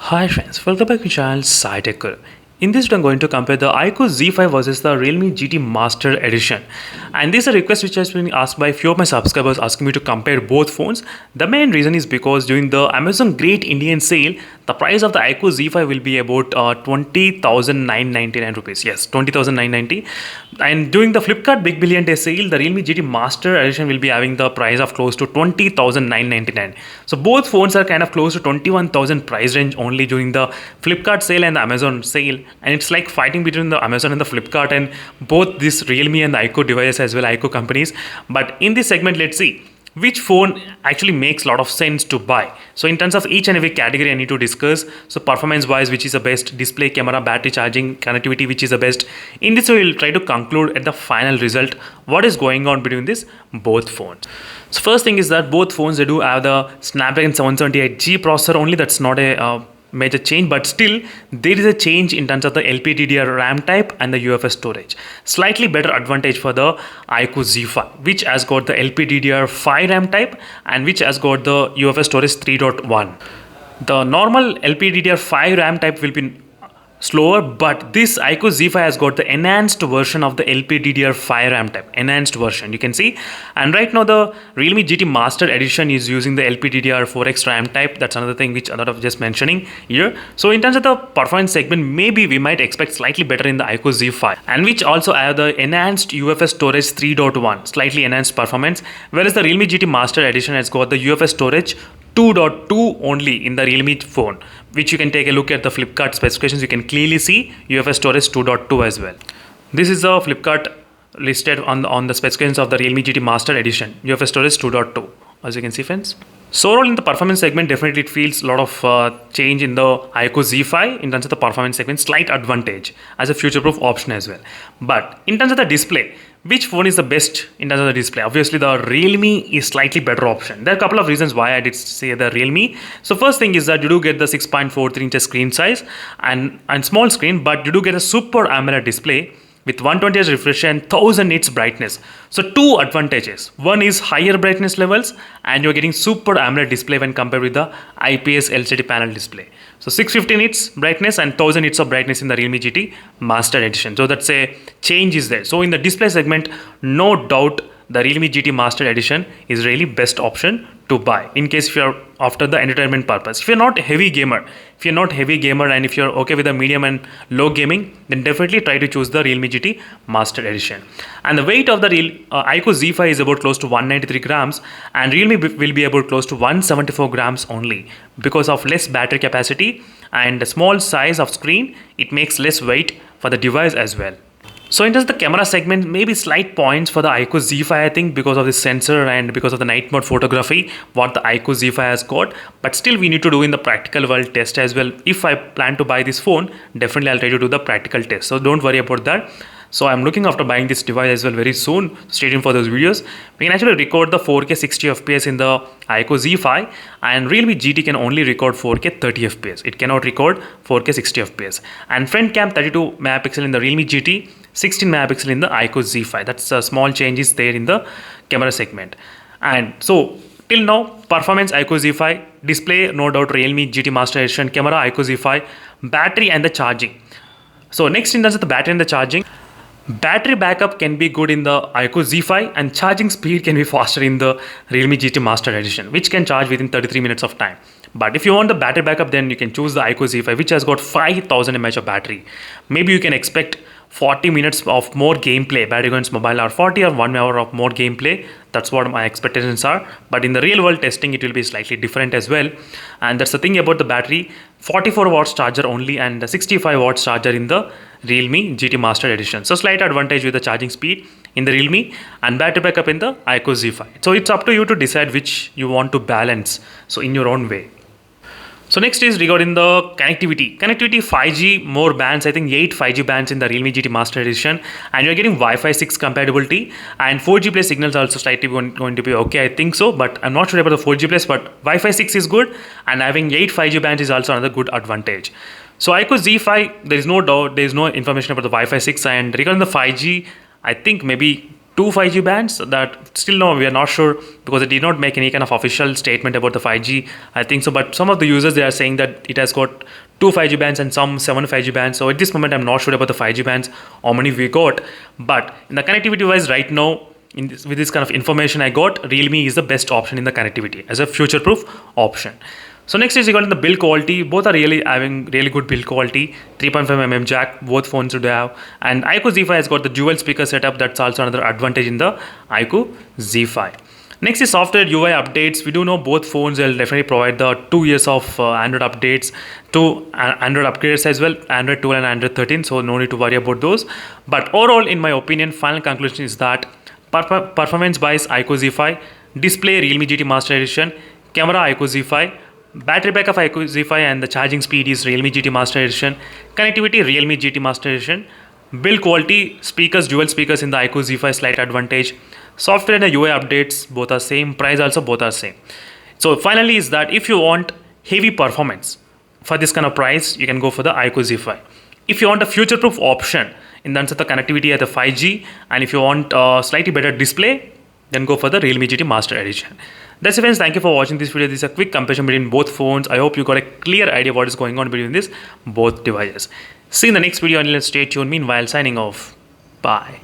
Hi friends, welcome back to channel SciTech. In this video, I'm going to compare the iQOO Z5 versus the Realme GT Master Edition. And this is a request which has been asked by a few of my subscribers asking me to compare both phones. The main reason is because during the Amazon Great Indian Sale, the price of the iQOO Z5 will be about 20,999 rupees. Yes, 20,990. And during the Flipkart Big Billion Day sale, the Realme GT Master Edition will be having the price of close to 20,999. So both phones are kind of close to 21,000 price range only during the Flipkart sale and the Amazon sale. And it's like fighting between the Amazon and the Flipkart and both this Realme and the iQOO devices as well, iQOO companies. But in this segment, let's see which phone actually makes a lot of sense to buy. So in terms of each and every category I need to discuss. So performance wise, which is the best, display, camera, battery charging, connectivity, which is the best. In this we will try to conclude at the final result what is going on between this both phones. So first thing is that both phones, they do have the Snapdragon 778G processor only. That's not a major change, but still there is a change in terms of the LPDDR RAM type and the UFS storage. Slightly better advantage for the iQOO Z5, which has got the LPDDR5 RAM type and which has got the UFS storage 3.1. The normal LPDDR5 RAM type will be slower, but this iQOO Z5 has got the enhanced version of the LPDDR5 RAM type, enhanced version you can see. And right now the Realme GT Master Edition is using the LPDDR4X RAM type. That's another thing which I'm just mentioning here. So in terms of the performance segment, maybe we might expect slightly better in the iQOO Z5, and which also have the enhanced UFS storage 3.1, slightly enhanced performance, whereas the Realme GT Master Edition has got the UFS storage 2.2 only in the Realme phone, which you can take a look at the Flipkart specifications. You can clearly see UFS storage 2.2 as well. This is the Flipkart listed on the specifications of the Realme GT Master Edition, UFS storage 2.2, as you can see friends. So overall in the performance segment, definitely it feels a lot of change in the iQOO Z5 in terms of the performance segment, slight advantage as a future-proof option as well. But in terms of the display, which phone is the best in terms of the display? Obviously the Realme is slightly better option. There are a couple of reasons why I did say the Realme. So first thing is that you do get the 6.43 inches screen size and small screen, but you do get a super AMOLED display with 120 Hz refresh and 1000 nits brightness. So two advantages. One is higher brightness levels and you're getting super AMOLED display when compared with the IPS LCD panel display. So 650 nits brightness and 1000 nits of brightness in the Realme GT Master Edition. So that's a change is there. So in the display segment, no doubt the Realme GT Master Edition is really best option to buy in case if you're after the entertainment purpose. If you're not heavy gamer, and if you're okay with the medium and low gaming, then definitely try to choose the Realme GT Master Edition. And the weight of the iQOO Z5 is about close to 193 grams and Realme will be about close to 174 grams only because of less battery capacity and the small size of screen. It makes less weight for the device as well. So in terms of the camera segment, maybe slight points for the iQOO Z5, I think, because of the sensor and because of the night mode photography, what the iQOO Z5 has got. But still we need to do in the practical world test as well. If I plan to buy this phone, definitely I'll try to do the practical test. So don't worry about that. So I'm looking after buying this device as well very soon. Stay tuned for those videos. We can actually record the 4K 60 FPS in the iQOO Z5 and Realme GT can only record 4K 30 FPS. It cannot record 4K 60 FPS. And front cam 32 megapixel in the Realme GT, 16 megapixel in the iQOO Z5. That's a small changes there in the camera segment. And so till now, performance iQOO Z5, display no doubt Realme GT Master Edition, camera iQOO Z5, battery and the charging. So next in terms of the battery and the charging, battery backup can be good in the iQOO Z5 and charging speed can be faster in the Realme GT Master Edition, which can charge within 33 minutes of time. But if you want the battery backup, then you can choose the iQOO Z5, which has got 5000 mAh of battery. Maybe you can expect 40 minutes of more gameplay, Battlegrounds Mobile, or 40 or 1 hour of more gameplay. That's what my expectations are. But in the real world testing, it will be slightly different as well. And that's the thing about the battery, 44 watts charger only and 65 watts charger in the Realme GT Master Edition. So slight advantage with the charging speed in the Realme and battery backup in the iQOO Z5. So it's up to you to decide which you want to balance. So in your own way. So next is regarding the connectivity. Connectivity 5G, more bands, I think 8 5G bands in the Realme GT Master Edition. And you're getting Wi-Fi 6 compatibility. And 4G Plus signals also slightly going to be okay, I think so. But I'm not sure about the 4G Plus, but Wi-Fi 6 is good. And having 8 5G bands is also another good advantage. So iQOO Z5, there is no doubt, there is no information about the Wi-Fi 6. And regarding the 5G, I think maybe two 5G bands. That still no, we are not sure because it did not make any kind of official statement about the 5G. I think so, but some of the users they are saying that it has got two 5G bands and some seven 5G bands. So at this moment, I'm not sure about the 5G bands, how many we got. But in the connectivity wise, right now, with this kind of information I got, Realme is the best option in the connectivity as a future-proof option. So next is regarding the build quality. Both are really having really good build quality. 3.5 mm jack, both phones should have. And iQOO Z5 has got the dual speaker setup. That's also another advantage in the iQOO Z5. Next is software UI updates. We do know both phones will definitely provide the 2 years of Android updates, to Android upgrades as well, Android 12 and Android 13. So no need to worry about those. But overall, in my opinion, final conclusion is that performance wise iQOO Z5, display Realme GT Master Edition, camera iQOO Z5, battery backup iQOO Z5 and the charging speed is Realme GT Master Edition, connectivity Realme GT Master Edition, build quality, speakers, dual speakers in the iQOO Z5 slight advantage, software and the UI updates both are same, price also both are same. So finally is that if you want heavy performance for this kind of price, you can go for the iQOO Z5. If you want a future-proof option in terms of the connectivity at the 5G, and if you want a slightly better display, then go for the Realme GT Master Edition. That's it, friends. Thank you for watching this video. This is a quick comparison between both phones. I hope you got a clear idea what is going on between these both devices. See you in the next video and let's stay tuned. Meanwhile, signing off. Bye.